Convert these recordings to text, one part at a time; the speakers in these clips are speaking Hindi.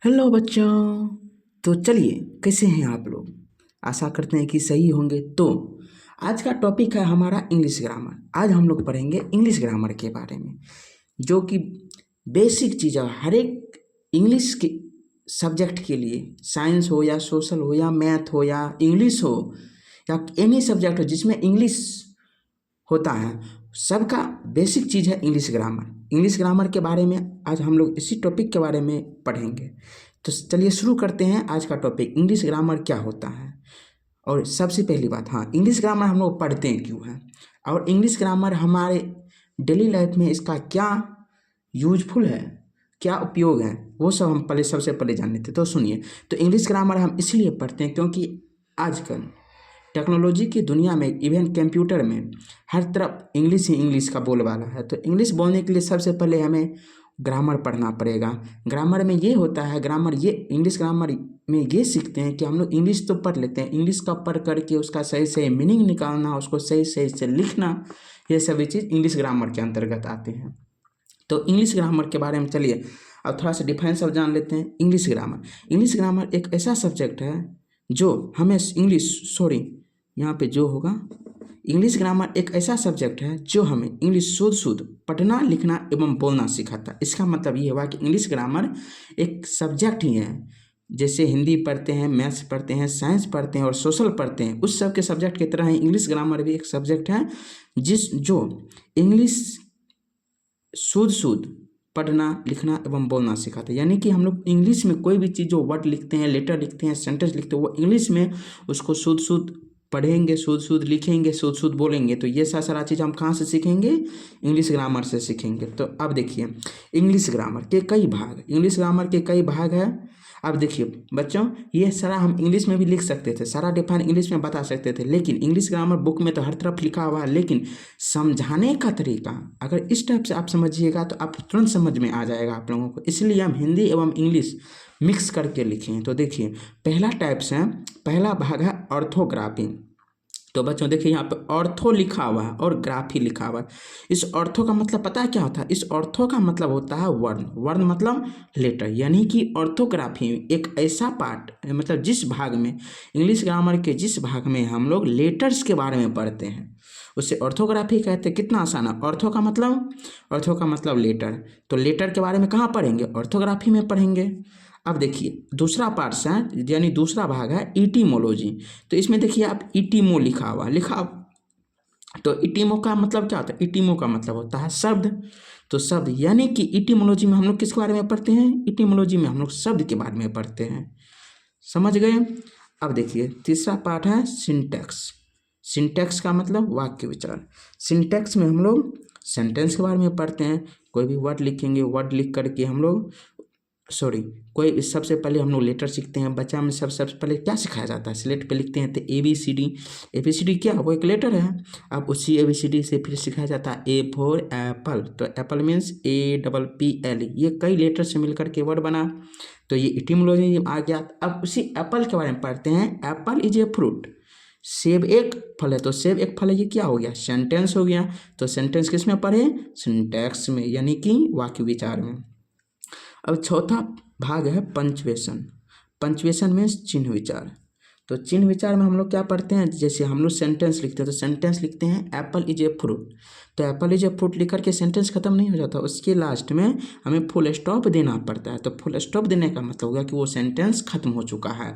हेलो बच्चों। तो चलिए, कैसे हैं आप लोग? आशा करते हैं कि सही होंगे। तो आज का टॉपिक है हमारा इंग्लिश ग्रामर। आज हम लोग पढ़ेंगे इंग्लिश ग्रामर के बारे में, जो कि बेसिक चीज़ है हर एक इंग्लिश के सब्जेक्ट के लिए। साइंस हो या सोशल हो या मैथ हो या इंग्लिश हो या एनी सब्जेक्ट हो जिसमें इंग्लिश होता है, सबका बेसिक चीज़ है इंग्लिश ग्रामर। इंग्लिश ग्रामर के बारे में आज हम लोग इसी टॉपिक के बारे में पढ़ेंगे। तो चलिए शुरू करते हैं आज का टॉपिक, इंग्लिश ग्रामर क्या होता है। और सबसे पहली बात, हाँ, इंग्लिश ग्रामर हम लोग पढ़ते हैं क्यों है, और इंग्लिश ग्रामर हमारे डेली लाइफ में इसका क्या यूजफुल है, क्या उपयोग है, वो सब हम पहले सबसे पहले जान लेते हैं। तो सुनिए, तो इंग्लिश ग्रामर हम इसलिए पढ़ते हैं क्योंकि आजकल टेक्नोलॉजी की दुनिया में, इवन कंप्यूटर में, हर तरफ इंग्लिश ही इंग्लिश का बोलबाला है। तो इंग्लिश बोलने के लिए सबसे पहले हमें ग्रामर पढ़ना पड़ेगा। ग्रामर में ये होता है, ग्रामर ये इंग्लिश ग्रामर में ये सीखते हैं कि हम लोग इंग्लिश तो पढ़ लेते हैं, इंग्लिश का पढ़ करके उसका सही सही मीनिंग निकालना, उसको सही सही से लिखना, ये सभी चीज़ इंग्लिश ग्रामर के अंतर्गत आते हैं। तो इंग्लिश ग्रामर के बारे में चलिए अब थोड़ा सा डिफाइन सब जान लेते हैं। इंग्लिश ग्रामर, इंग्लिश ग्रामर एक ऐसा सब्जेक्ट है जो हमें इंग्लिश, सॉरी यहाँ पे जो होगा, इंग्लिश ग्रामर एक ऐसा सब्जेक्ट है जो हमें इंग्लिश शुद्ध शुद्ध पढ़ना, लिखना एवं बोलना सिखाता है। इसका मतलब ये हुआ कि इंग्लिश ग्रामर एक सब्जेक्ट ही है। जैसे हिंदी पढ़ते हैं, मैथ्स पढ़ते हैं, साइंस पढ़ते हैं और सोशल पढ़ते हैं, उस सब के सब्जेक्ट की तरह ही इंग्लिश ग्रामर भी एक सब्जेक्ट है जो इंग्लिश शुद्ध शुद्ध पढ़ना, लिखना एवं बोलना सिखाता है। यानी कि हम लोग इंग्लिश में कोई भी चीज़ जो वर्ड लिखते हैं, लेटर लिखते हैं, सेंटेंस लिखते हैं, वो इंग्लिश में उसको शुद्ध शुद्ध पढ़ेंगे, शुद्ध शुद्ध लिखेंगे, शुद्ध शुद्ध बोलेंगे। तो ये सारा चीज़ हम कहाँ से सीखेंगे? इंग्लिश ग्रामर से सीखेंगे। तो अब देखिए, इंग्लिश ग्रामर के कई भाग, इंग्लिश ग्रामर के कई भाग है। अब देखिए बच्चों, ये सारा हम इंग्लिश में भी लिख सकते थे, सारा डिफाइन इंग्लिश में बता सकते थे, लेकिन इंग्लिश ग्रामर बुक में तो हर तरफ लिखा हुआ है, लेकिन समझाने का तरीका अगर इस टाइप से आप समझिएगा तो आप तुरंत समझ में आ जाएगा आप लोगों को। इसलिए हम हिंदी एवं इंग्लिश मिक्स करके लिखे हैं। तो देखिए, पहला टाइप्स है, पहला भाग है ऑर्थोग्राफी। तो बच्चों देखिए, यहाँ पे ऑर्थो लिखा हुआ है और ग्राफी लिखा हुआ है। इस ऑर्थो का मतलब पता है क्या होता है? इस ऑर्थो का मतलब होता है वर्ण, वर्ण मतलब लेटर। यानी कि ऑर्थोग्राफी एक ऐसा पार्ट, मतलब जिस भाग में, इंग्लिश ग्रामर के जिस भाग में हम लोग लेटर्स के बारे में पढ़ते हैं, उसे ऑर्थोग्राफी कहते हैं। कितना आसान है। ऑर्थो का मतलब, ऑर्थो का मतलब लेटर। तो लेटर के बारे में कहाँ पढ़ेंगे? ऑर्थोग्राफी में पढ़ेंगे। अब देखिए दूसरा पार्ट है, यानी दूसरा भाग है इटीमोलॉजी। तो इसमें देखिए आप इटीमो लिखा हुआ, तो इटीमो का मतलब क्या होता है? इटीमो का मतलब होता है शब्द। तो शब्द, यानी कि इटीमोलॉजी में हम लोग किसके बारे में पढ़ते हैं? इटीमोलॉजी में हम लोग शब्द के बारे में पढ़ते हैं। समझ गए? अब देखिए तीसरा पार्ट है सिंटैक्स। सिंटैक्स का मतलब वाक्य विचार। सिंटैक्स में हम लोग सेंटेंस के बारे में पढ़ते हैं। कोई भी वर्ड लिखेंगे, वर्ड लिख करके हम लोग, सॉरी, कोई सबसे पहले हम लोग लेटर सीखते हैं। बच्चा में सबसे पहले क्या सिखाया जाता है? स्लेट पे लिखते हैं तो A B C D. A B C D क्या? वो एक लेटर है। अब उसी ए बी सी डी से फिर सिखाया जाता है ए फॉर एप्पल। तो एप्पल मीन्स APPL। ये कई लेटर से मिलकर के वर्ड बना। तो ये इटिमोलॉजी आ गया। अब उसी एप्पल के बारे में पढ़ते हैं। Apple is a fruit. सेब एक फल है, तो सेब एक फल है, ये क्या हो गया? सेंटेंस हो गया। तो सेंटेंस किस में पढ़े? सिंटैक्स में, यानी कि वाक्य विचार में। अब चौथा भाग है पंचुएशन। पंचुएशन में चिन्ह विचार। तो चिन्ह विचार में हम लोग क्या पढ़ते हैं? जैसे हम लोग सेंटेंस लिखते हैं, तो सेंटेंस लिखते हैं एप्पल इज ए फ्रूट। तो एप्पल इज ए फ्रूट लिख करके सेंटेंस खत्म नहीं हो जाता, उसके लास्ट में हमें फुल स्टॉप देना पड़ता है। तो फुल स्टॉप देने का मतलब होगा कि वो सेंटेंस खत्म हो चुका है,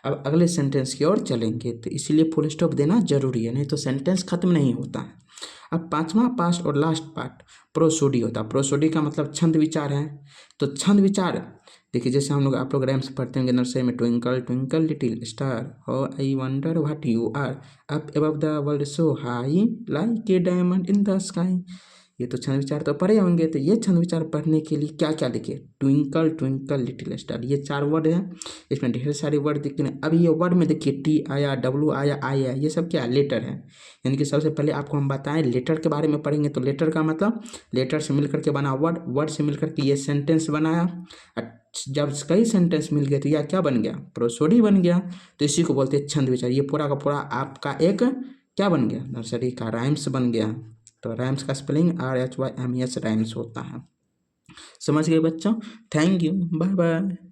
अब अगले सेंटेंस की ओर चलेंगे। तो इसीलिए फुल स्टॉप देना जरूरी है, नहीं तो सेंटेंस खत्म नहीं होता है। अब पांचवा पार्ट और लास्ट पार्ट प्रोसोडी होता है। प्रोसोडी का मतलब छंद विचार है। तो छंद विचार देखिए, जैसे हम लोग, आप लोग रैम्स पढ़ते होंगे नर्सरी में, twinkle twinkle little star, how I wonder what you are, up above the world so high, like a diamond in the sky. ये तो छंद विचार तो पढ़े होंगे। तो ये छंद विचार पढ़ने के लिए क्या क्या लिखे? ट्विंकल ट्विंकल लिटिल स्टार, ये 4 वर्ड है। इसमें ढेर सारे वर्ड दिखते हैं। अब ये वर्ड में देखिए टी आया, डब्ल्यू आया, आई आया, ये सब क्या लेटर है। यानी कि सबसे पहले आपको हम बताएं लेटर के बारे में पढ़ेंगे। तो लेटर का मतलब लेटर से मिलकर के बना वर्ड, वर्ड से मिलकर के ये सेंटेंस बनाया। जब कई सेंटेंस मिल गए तो यह क्या बन गया? प्रोसोडी बन गया। तो इसी को बोलते हैं छंद विचार। ये पूरा का पूरा आपका एक क्या बन गया? नर्सरी का राइम्स बन गया। तो राइम्स का स्पेलिंग RHYMES राइम्स होता है। समझ गए बच्चों? Thank you, bye bye.